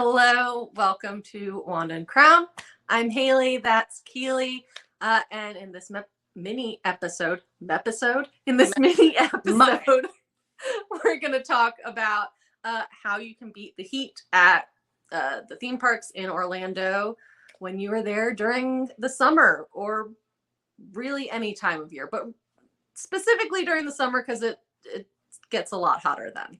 Hello, welcome to Wand and Crown. I'm Hayley, that's Keeley, and in this mini episode, we're going to talk about how you can beat the heat at the theme parks in Orlando when you are there during the summer, or really any time of year, but specifically during the summer because it gets a lot hotter then.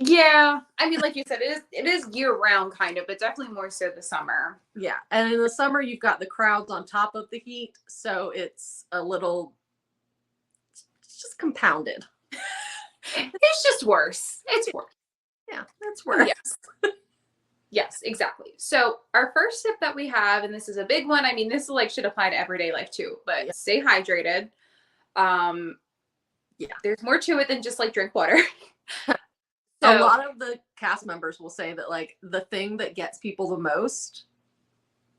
Yeah, I mean, like you said, it is year round kind of, but definitely more so the summer. Yeah, and in the summer you've got the crowds on top of the heat, so it's just compounded. It's just worse. It's worse. Yeah, it's worse. Yes. Yes, exactly. So our first tip that we have, and this is a big one. I mean, this should apply to everyday life too, but stay hydrated. Yeah, there's more to it than just drink water. So, a lot of the cast members will say that the thing that gets people the most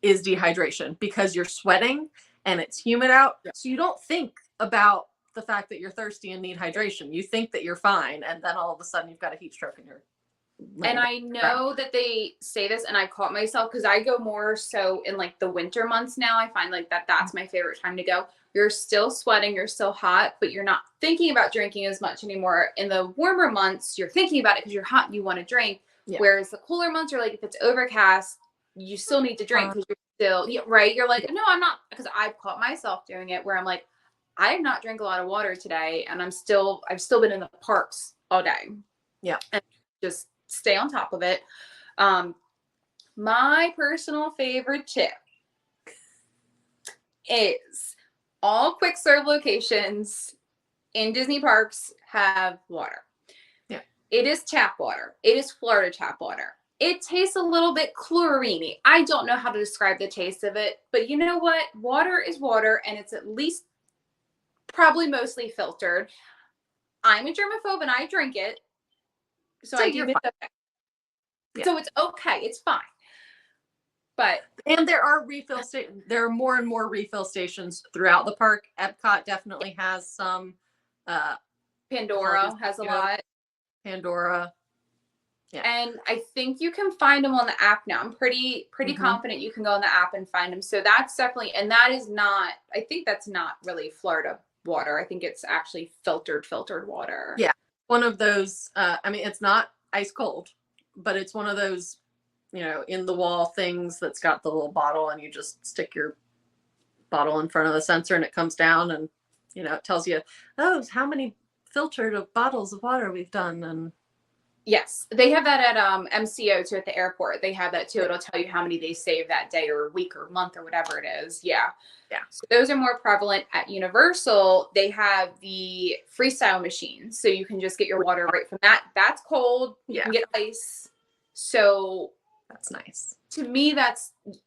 is dehydration, because you're sweating and it's humid out. Yeah. So you don't think about the fact that you're thirsty and need hydration. You think that you're fine. And then all of a sudden you've got a heat stroke in your. And I know that they say this, and I caught myself because I go more so in the winter months now. I find that's my favorite time to go. You're still sweating, you're still hot, but you're not thinking about drinking as much anymore. In the warmer months, you're thinking about it because you're hot and you want to drink. Yeah. Whereas the cooler months are if it's overcast, you still need to drink because you're still, right? You're no, I'm not, because I've caught myself doing it where I'm I have not drank a lot of water today, and I've still been in the parks all day. Yeah. And just stay on top of it. My personal favorite tip is all quick serve locations in Disney parks have water. Yeah. It is tap water. It is Florida tap water. It tastes a little bit chlorine-y. I don't know how to describe the taste of it, but you know what? Water is water, and it's at least probably mostly filtered. I'm a germaphobe and I drink it. So I do it. Okay. Yeah. So it's okay. It's fine. And there are refill stations. There are more and more refill stations throughout the park. Epcot definitely has some. Pandora has a lot. Pandora. Yeah. And I think you can find them on the app now. I'm pretty confident you can go on the app and find them. So that's definitely, and that is not, I think that's not really Florida water. I think it's actually filtered water. Yeah. One of those, I mean, it's not ice cold, but it's one of those, in the wall things that's got the little bottle, and you just stick your bottle in front of the sensor and it comes down, and, it tells you, oh, how many filtered bottles of water we've done. And yes, they have that at MCO too, at the airport. They have that too. It'll tell you how many they saved that day or week or month or whatever it is. Yeah. Yeah. So those are more prevalent. At Universal, they have the freestyle machines. So you can just get your water right from that. That's cold. You can get ice. So that's nice. To me,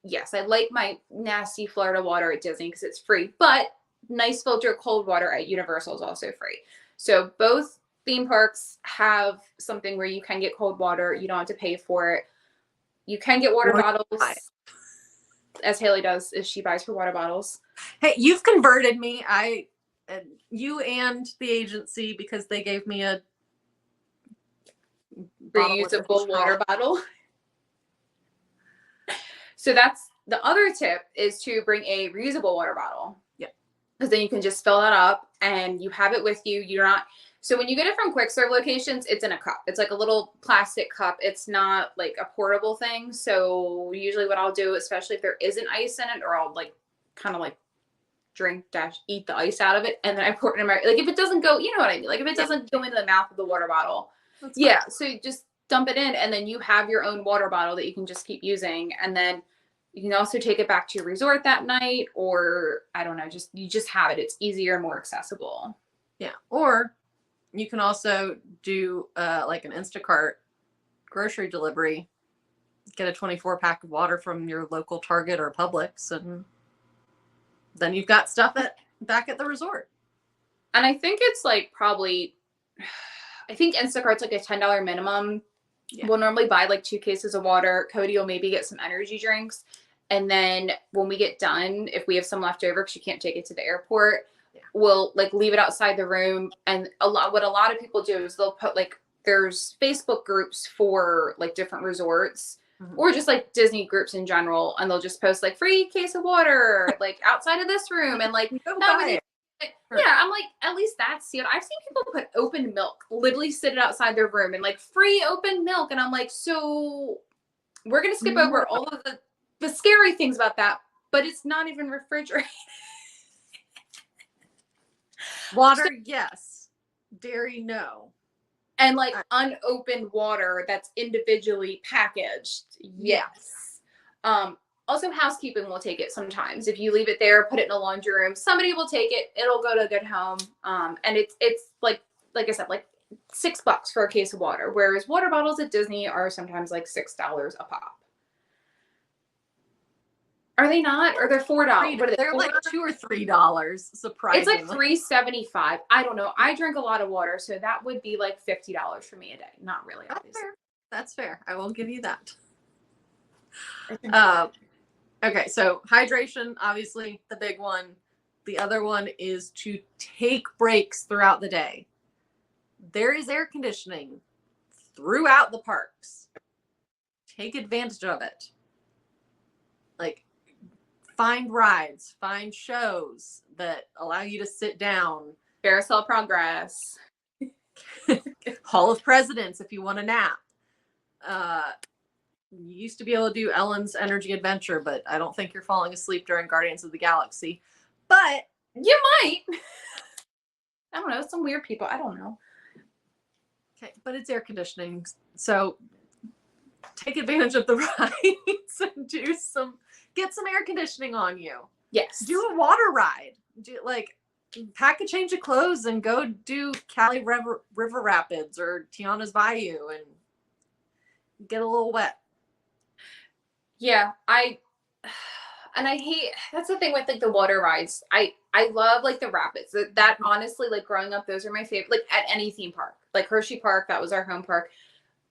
yes, I like my nasty Florida water at Disney because it's free, but nice filtered cold water at Universal is also free. So both theme parks have something where you can get cold water. You don't have to pay for it. You can get water bottles, as Hayley does, if she buys her water bottles. Hey, you've converted me. You and the agency, because they gave me a reusable water bottle. So that's the other tip, is to bring a reusable water bottle. Yeah. Because then you can just fill that up and you have it with you. So when you get it from quick serve locations, it's in a cup. It's like a little plastic cup. It's not like a portable thing. So usually what I'll do, especially if there isn't ice in it, or I'll kind of drink - eat the ice out of it, and then I pour it in my, if it doesn't go, you know what I mean? If it doesn't go into the mouth of the water bottle. So you just dump it in, and then you have your own water bottle that you can just keep using. And then you can also take it back to your resort that night, or I don't know, you just have it. It's easier, more accessible. Yeah. Or you can also do an Instacart grocery delivery, get a 24-pack of water from your local Target or Publix, and then you've got stuff back at the resort. And I think it's probably, I think Instacart's a $10 minimum. Yeah. We'll normally buy 2 cases of water. Cody will maybe get some energy drinks. And then when we get done, if we have some left over, because you can't take it to the airport, we'll leave it outside the room. And what a lot of people do is they'll put there's Facebook groups for different resorts or just like Disney groups in general, and they'll just post like free case of water, like outside of this room, and like not really. Yeah, I'm like, at least that's sealed. I've seen people put open milk, literally sit it outside their room and like free open milk, and I'm like, so we're gonna skip over all of the scary things about that, but it's not even refrigerated. Water, yes. Dairy, no. And like unopened water that's individually packaged, yes. Also, housekeeping will take it sometimes. If you leave it there, put it in a laundry room, somebody will take it. It'll go to a good home. And it's like I said, like $6 for a case of water, whereas water bottles at Disney are sometimes like $6 a pop. Are they not? Or they're $4? What are they? They're like $2 or $3. Surprisingly, it's like $3.75. I don't know. I drink a lot of water, so that would be like $50 for me a day. Not really, obviously. That's fair. I will give you that. Okay, so hydration, obviously the big one. The other one is to take breaks throughout the day. There is air conditioning throughout the parks. Take advantage of it. Like, find rides, find shows that allow you to sit down. Carousel Progress. Hall of Presidents if you want a nap. You used to be able to do Ellen's Energy Adventure, but I don't think you're falling asleep during Guardians of the Galaxy. But you might. I don't know. Some weird people. I don't know. Okay, but it's air conditioning, so take advantage of the rides and get some air conditioning on you. Yes. Do a water ride. Pack a change of clothes and go do Cali River Rapids or Tiana's Bayou and get a little wet. Yeah, I hate, that's the thing with like the water rides. I love like the rapids. That honestly, like growing up, those are my favorite. Like at any theme park, like Hershey Park, that was our home park.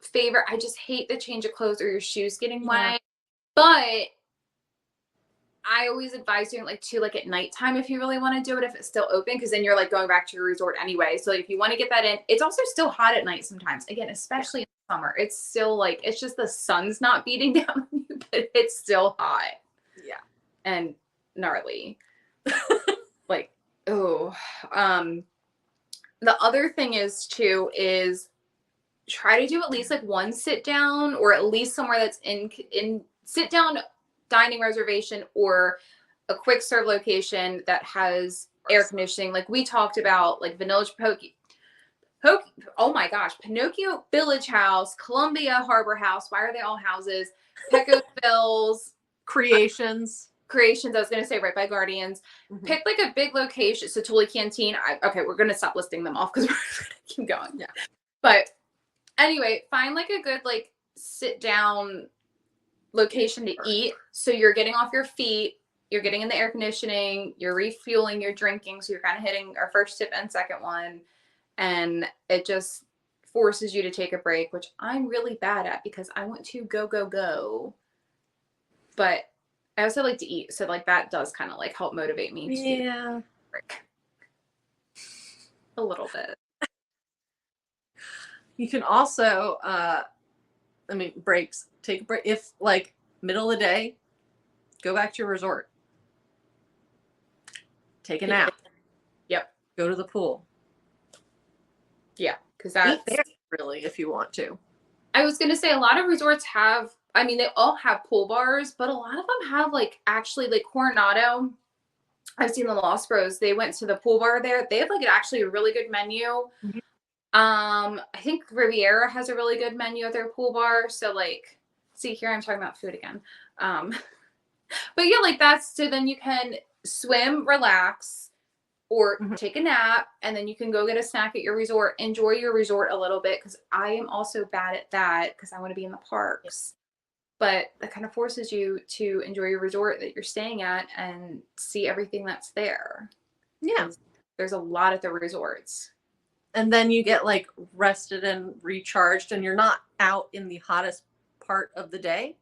Favorite. I just hate the change of clothes or your shoes getting wet. But I always advise doing like at nighttime if you really want to do it, if it's still open, because then you're like going back to your resort anyway. So like, if you want to get that in, it's also still hot at night sometimes. Again, especially in summer, it's still like, it's just the sun's not beating down on you, but it's still hot. Yeah. And gnarly. Like, oh. The other thing is try to do at least like one sit down, or at least somewhere that's in sit down dining reservation, or a quick serve location that has air conditioning. Like we talked about, like Vanilla oh my gosh, Pinocchio Village House, Columbia Harbor House. Why are they all houses? Pecos Bills, Creations. I was going to say right by Guardians. Mm-hmm. Pick like a big location. So Tule Canteen. Okay, we're going to stop listing them off because we're going to keep going. Yeah. But anyway, find like a good like sit down location to eat. So you're getting off your feet, you're getting in the air conditioning, you're refueling, you're drinking. So you're kind of hitting our first tip and second one. And it just forces you to take a break, which I'm really bad at because I want to go. But I also like to eat. So like that does kind of like help motivate me to do the break. A little bit. You can also, breaks. Take a break. If like middle of the day, go back to your resort. Take a nap. Yep. Go to the pool. Yeah, because that's really if you want to. I was gonna say a lot of resorts have. I mean, they all have pool bars, but a lot of them have like actually like Coronado. I've seen the Lost Bros. They went to the pool bar there. They have like actually a really good menu. Mm-hmm. I think Riviera has a really good menu at their pool bar. So like, see here, I'm talking about food again. But yeah, like that's, so then you can swim, relax, or take a nap, and then you can go get a snack at your resort, enjoy your resort a little bit. Cause I am also bad at that because I want to be in the parks, but that kind of forces you to enjoy your resort that you're staying at and see everything that's there. Yeah. There's a lot at the resorts. And then you get like rested and recharged, and you're not out in the hottest part of the day.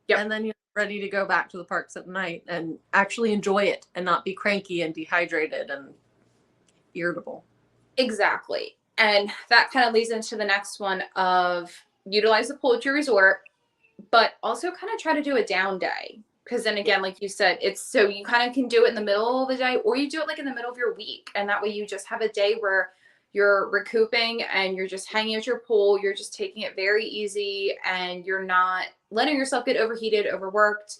Yep. And then you're ready to go back to the parks at night and actually enjoy it and not be cranky and dehydrated and irritable. Exactly. And that kind of leads into the next one of utilize the pool at your resort, but also kind of try to do a down day. Because then again, like you said, it's so you kind of can do it in the middle of the day, or you do it like in the middle of your week. And that way you just have a day where you're recouping and you're just hanging at your pool. You're just taking it very easy and you're not letting yourself get overheated, overworked.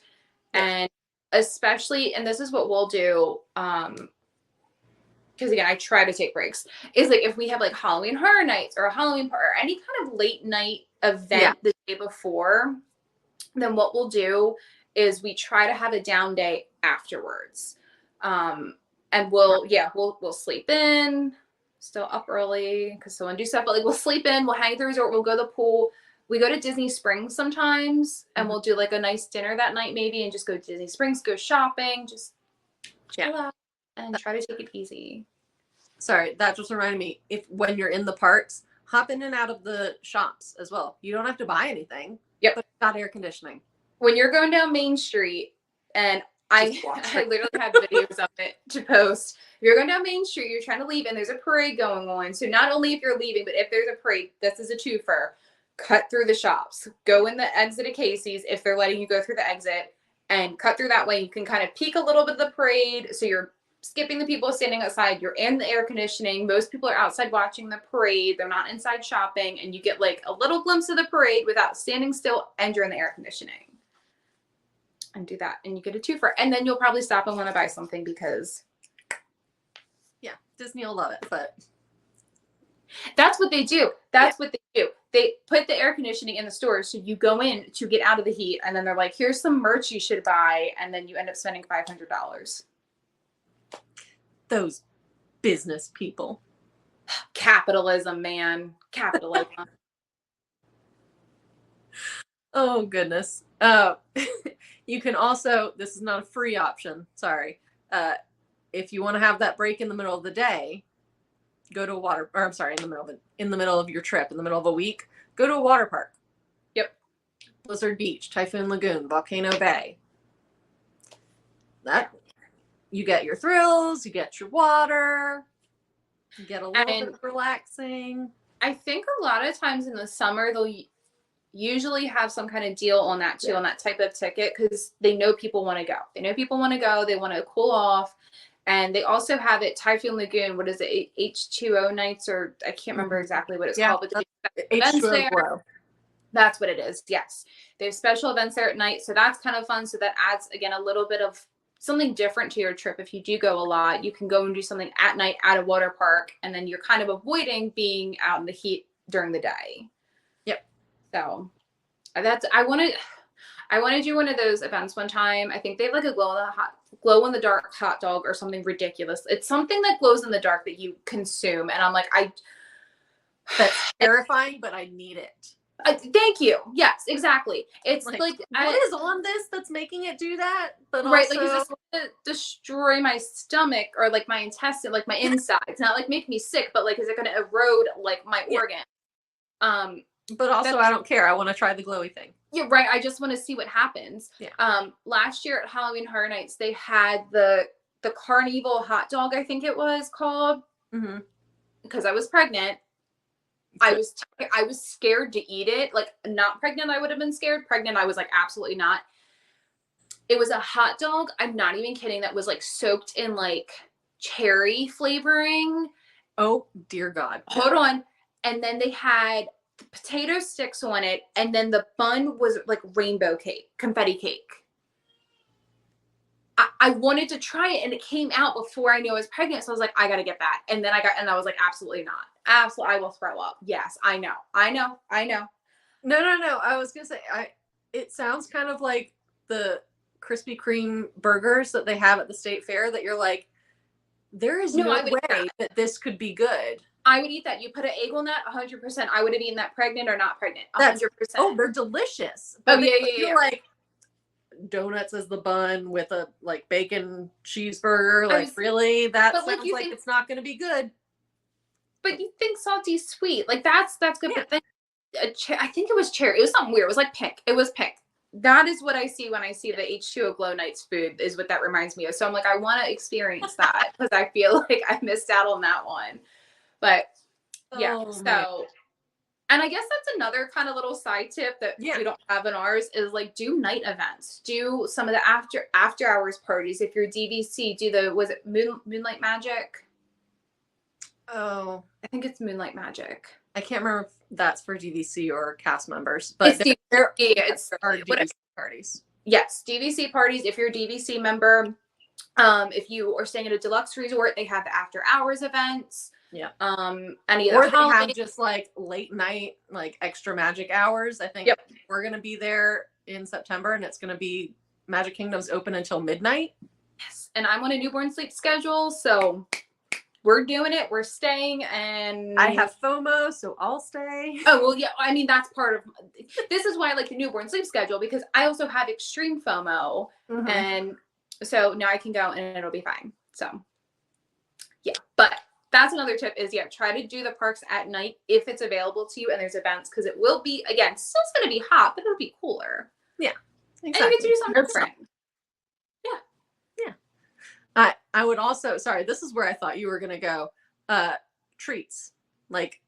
Yeah. And especially, and this is what we'll do, because again, I try to take breaks, is like if we have like Halloween Horror Nights or a Halloween party or any kind of late night event the day before, then what we'll do is we try to have a down day afterwards. And we'll sleep in, still up early because someone do stuff, but like we'll sleep in, we'll hang at the resort, we'll go to the pool. We go to Disney Springs sometimes and we'll do like a nice dinner that night maybe and just go to Disney Springs, go shopping, just chill out and try to take it easy. Sorry, that just reminded me, when you're in the parks, hop in and out of the shops as well. You don't have to buy anything. Yep. But it's got air conditioning. When you're going down Main Street, and I literally have videos of it to post. If you're going down Main Street, you're trying to leave, and there's a parade going on. So not only if you're leaving, but if there's a parade, this is a twofer. Cut through the shops. Go in the exit of Casey's if they're letting you go through the exit, and cut through that way. You can kind of peek a little bit of the parade, so you're skipping the people standing outside. You're in the air conditioning. Most people are outside watching the parade. They're not inside shopping, and you get like a little glimpse of the parade without standing still, and you're in the air conditioning. And do that, and you get a twofer, and then you'll probably stop and want to buy something because Disney will love it. But that's what they do. That's what they do. They put the air conditioning in the stores, so you go in to get out of the heat, and then they're like, here's some merch you should buy, and then you end up spending $500. Those business people. Capitalism, man. Capitalism. Oh goodness. You can also, this is not a free option, sorry. If you want to have that break in the middle of the day, go to in the middle of your trip, in the middle of a week, go to a water park. Yep. Blizzard Beach, Typhoon Lagoon, Volcano Bay. That you get your thrills, you get your water, you get a little bit of relaxing. I think a lot of times in the summer they'll usually have some kind of deal on that too, on that type of ticket, because they know people want to go. They want to cool off. And they also have it, Typhoon Lagoon, what is it, H2O nights, or I can't remember exactly what it's called, but they have events there. Glow. That's what it is, yes. They have special events there at night, so that's kind of fun. So that adds, again, a little bit of something different to your trip. If you do go a lot, you can go and do something at night at a water park, and then you're kind of avoiding being out in the heat during the day. Yep. So that's, I want to do one of those events one time. I think they have like a glow in the dark hot dog or something ridiculous. It's something that glows in the dark that you consume, and I'm like, that's terrifying, but I need it. Thank you. Yes, exactly. It's like what is on this that's making it do that? But right, also, like, is this going to destroy my stomach or like my intestine, like my insides? Not like make me sick, but like, is it going to erode like my organ? But also, I don't care. I want to try the glowy thing. Yeah, right. I just want to see what happens. Yeah. Last year at Halloween Horror Nights, they had the Carnival hot dog, I think it was called. Mm-hmm. Because I was pregnant. I was scared to eat it. Like, not pregnant, I would have been scared. Pregnant, I was like, absolutely not. It was a hot dog. I'm not even kidding. That was like soaked in like cherry flavoring. Oh, dear God. Hold on. And then they had potato sticks on it, and then the bun was like rainbow cake, confetti cake. I wanted to try it, and it came out before I knew I was pregnant, so I was like, I gotta get that. And then I was like, absolutely not. Absolutely, I will throw up. Yes, I know. No. I was gonna say, it sounds kind of like the Krispy Kreme burgers that they have at the state fair, that you're like, there is no way that this could be good. I would eat that. You put an egg on that, 100%. I would have eaten that pregnant or not pregnant, 100%. Oh, they're delicious. But yeah. Like donuts as the bun with a like bacon cheeseburger. Like, really? That sounds like it's not going to be good. But you think salty sweet. Like, that's good. Yeah. But then I think it was cherry. It was something weird. It was like pink. It was pink. That is what I see when I see the H2O Glow Nights food, is what that reminds me of. So I'm like, I want to experience that because I feel like I missed out on that one. But yeah, so And I guess that's another kind of little side tip that we don't have in ours is like do night events. Do some of the after hours parties. If you're DVC, do the, was it Moonlight Magic? Oh, I think it's Moonlight Magic. I can't remember if that's for DVC or cast members, but it's our DVC parties. Yes, DVC parties. If you're a DVC member, if you are staying at a deluxe resort, they have after hours events. Yeah. Any or they have just like late night, like extra magic hours. I think we're gonna be there in September, and it's gonna be Magic Kingdom's open until midnight. Yes, and I'm on a newborn sleep schedule, so we're doing it. We're staying, and I have FOMO, so I'll stay. Oh well, yeah. I mean, that's part of. This is why I like the newborn sleep schedule, because I also have extreme FOMO, and so now I can go and it'll be fine. So, yeah, but. That's another tip is, try to do the parks at night if it's available to you and there's events, because it will be, again, still going to be hot, but it'll be cooler. Yeah, exactly. And you get to do something different. Yeah. I would also, sorry, this is where I thought you were going to go. Treats, like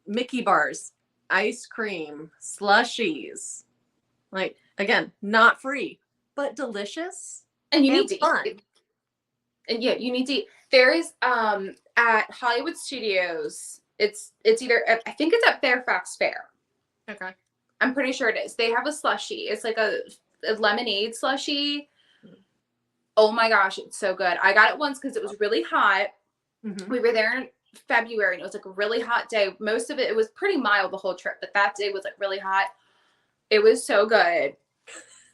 Mickey bars, ice cream, slushies. Like, again, not free, but delicious. And you need to eat. And you need to eat. There is at Hollywood Studios, it's either, I think it's at Fairfax Fair. Okay. I'm pretty sure it is. They have a slushie. It's like a lemonade slushie. Oh my gosh, it's so good. I got it once because it was really hot. We were there in February and it was like a really hot day. Most of it was pretty mild the whole trip, but that day was like really hot. It was so good.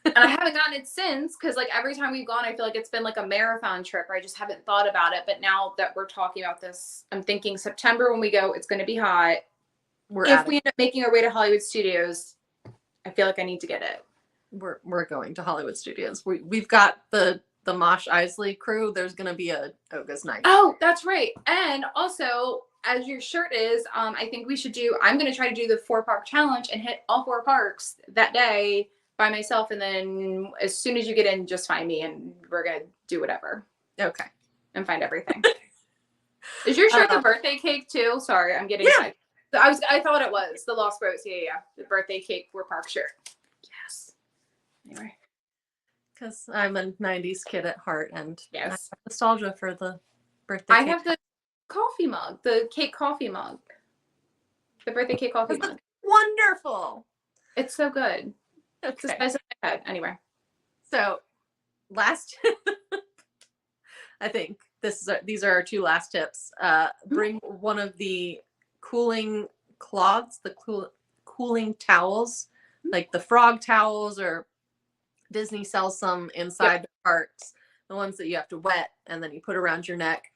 And I haven't gotten it since, because like every time we've gone, I feel like it's been like a marathon trip where I just haven't thought about it. But now that we're talking about this, I'm thinking September when we go, it's going to be hot. If we end up making our way to Hollywood Studios, I feel like I need to get it. We're going to Hollywood Studios. We've got the Mosh Isley crew. There's going to be a Oga's night. Oh, that's right. And also, as your shirt is, I think we should do, I'm going to try to do the 4-park challenge and hit all 4 parks that day by myself, and then as soon as you get in, just find me and we're gonna do whatever. Okay. And find everything. Is your shirt the birthday cake too? Sorry, I'm getting excited. I thought it was the Lost Boats. Yeah. The birthday cake 4-park shirt. Yes. Anyway. Because I'm a 90s kid at heart, and yes, I have nostalgia for the birthday cake. I have the coffee mug, the cake coffee mug. The birthday cake coffee mug. Wonderful. It's so good. Okay. Anyway, so last, I think these are our 2 last tips. Bring one of the cooling cloths, the cooling towels, like the frog towels, or Disney sells some inside the parks. The ones that you have to wet and then you put around your neck.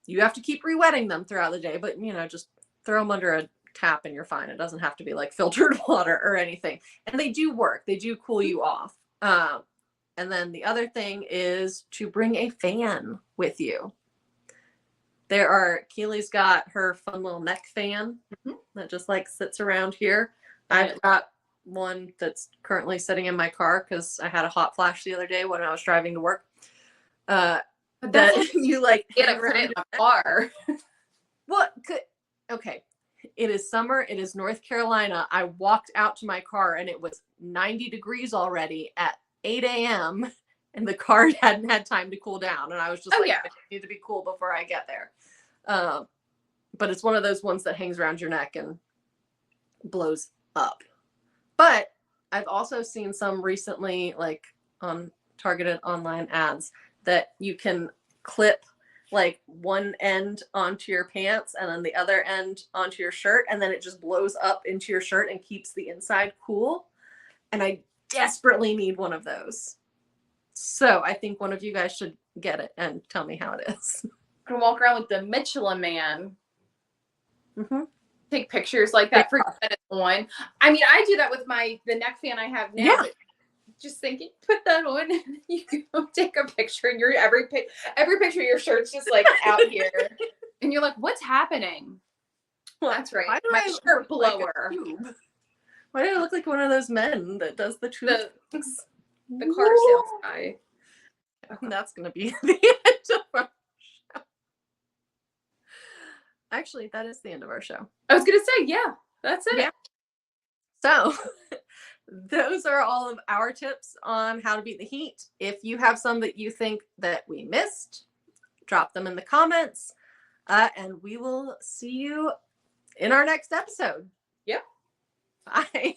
You have to keep re-wetting them throughout the day, but just throw them under a tap and you're fine. It doesn't have to be like filtered water or anything, and they do work. They do cool you off. And then the other thing is to bring a fan with you. Keely's got her fun little neck fan that just like sits around here. I've got one that's currently sitting in my car because I had a hot flash the other day when I was driving to work. That you like get it in the car. What could? Okay. It is summer. It is North Carolina. I walked out to my car and it was 90 degrees already at 8 a.m. and the car hadn't had time to cool down. And I was just I need to be cool before I get there. But it's one of those ones that hangs around your neck and blows up. But I've also seen some recently, like on targeted online ads, that you can clip like one end onto your pants and then the other end onto your shirt, and then it just blows up into your shirt and keeps the inside cool. And I desperately need one of those. So I think one of you guys should get it and tell me how it is. I'm gonna walk around with the Michelin Man. Take pictures like that. Forget it's on. I mean, I do that with the neck fan I have now. Yeah. Just thinking, put that on, and you go take a picture, and you're every picture of your shirt's just like out here, and you're like, "What's happening?" Well, that's right, my shirt blower. Like why do I look like one of those men that does the the car sales guy? That's gonna be the end of our show. actually, that is the end of our show. I was going to say, yeah, that's it. Yeah. So those are all of our tips on how to beat the heat. If you have some that you think that we missed, drop them in the comments, and we will see you in our next episode. Yep. Bye.